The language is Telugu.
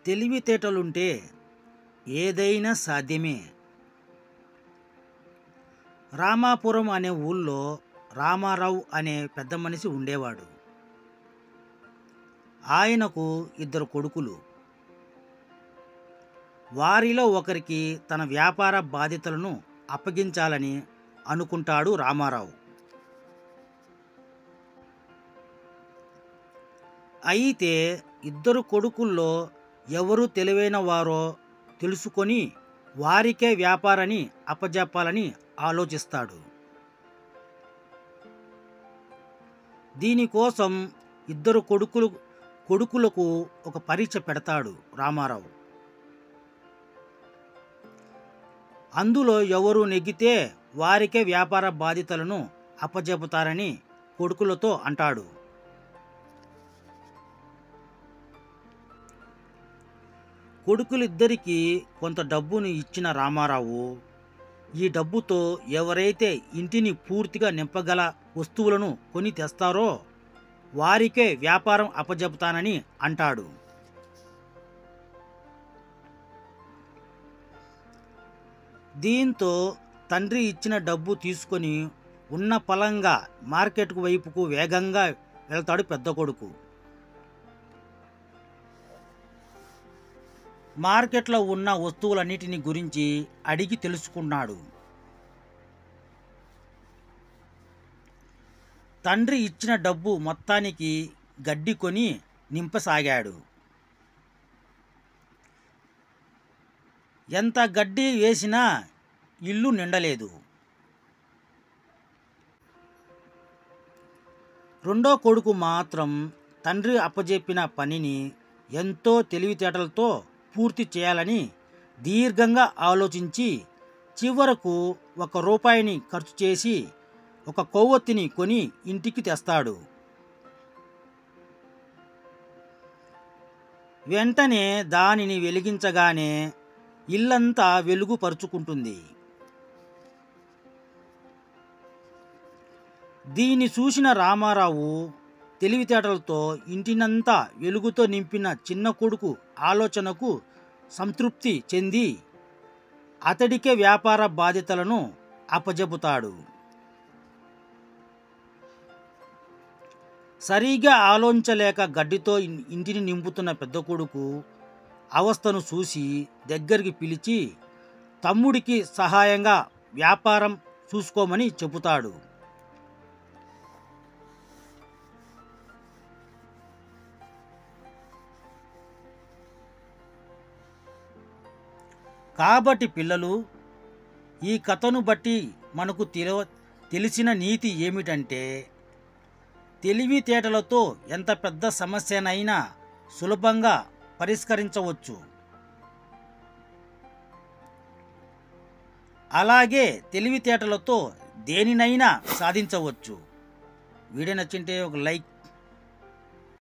తెలివితేటలుంటే ఏదైనా సాధ్యమే. రామాపురం అనే ఊళ్ళో రామారావు అనే పెద్ద మనిషి ఉండేవాడు. ఆయనకు ఇద్దరు కొడుకులు. వారిలో ఒకరికి తన వ్యాపార బాధ్యతలను అప్పగించాలని అనుకుంటాడు రామారావు. అయితే ఇద్దరు కొడుకుల్లో ఎవరు తెలివైన వారో తెలుసుకొని వారికే వ్యాపారాన్ని అప్పజెప్పాలని ఆలోచిస్తాడు. దీనికోసం ఇద్దరు కొడుకులకు ఒక పరీక్ష పెడతాడు రామారావు. అందులో ఎవరు నెగ్గితే వారికే వ్యాపార బాధ్యతలను అప్పజెపుతారని కొడుకులతో అంటాడు. కొడుకులిద్దరికీ కొంత డబ్బును ఇచ్చిన రామారావు ఈ డబ్బుతో ఎవరైతే ఇంటిని పూర్తిగా నింపగల వస్తువులను కొని తెస్తారో వారికే వ్యాపారం అప్పజెపుతానని అంటాడు. దీంతో తండ్రి ఇచ్చిన డబ్బు తీసుకొని ఉన్న పలంగా మార్కెట్ వైపుకు వేగంగా వెళ్తాడు పెద్ద కొడుకు. మార్కెట్లో ఉన్న వస్తువులన్నిటిని గురించి అడిగి తెలుసుకున్నాడు. తండ్రి ఇచ్చిన డబ్బు మొత్తానికి గడ్డి కొని నింపసాగాడు. ఎంత గడ్డి వేసినా ఇల్లు నిండలేదు. రెండో కొడుకు మాత్రం తండ్రి అప్పజెప్పిన పనిని ఎంతో తెలివితేటలతో పూర్తి చేయాలని దీర్ఘంగా ఆలోచించి చివరకు ₹1 ఖర్చు చేసి ఒక కొవ్వొత్తిని కొని ఇంటికి తెస్తాడు. వెంటనే దానిని వెలిగించగానే ఇల్లంతా వెలుగుపరుచుకుంటుంది. దీన్ని చూసిన రామారావు తెలివితేటలతో ఇంటినంతా వెలుగుతో నింపిన చిన్న కొడుకు ఆలోచనకు సంతృప్తి చెంది అతడికే వ్యాపార బాధ్యతలను అప్పజెపుతాడు. సరిగా ఆలోచించలేక గడ్డితో ఇంటిని నింపుతున్న పెద్ద కొడుకు అవస్థను చూసి దగ్గరికి పిలిచి తమ్ముడికి సహాయంగా వ్యాపారం చూసుకోమని చెబుతాడు. కాబట్టి పిల్లలు, ఈ కథను బట్టి మనకు తెలిసిన నీతి ఏమిటంటే తెలివితేటలతో ఎంత పెద్ద సమస్యనైనా సులభంగా పరిష్కరించవచ్చు. అలాగే తెలివితేటలతో దేనినైనా సాధించవచ్చు. వీడియో నచ్చింటే ఒక లైక్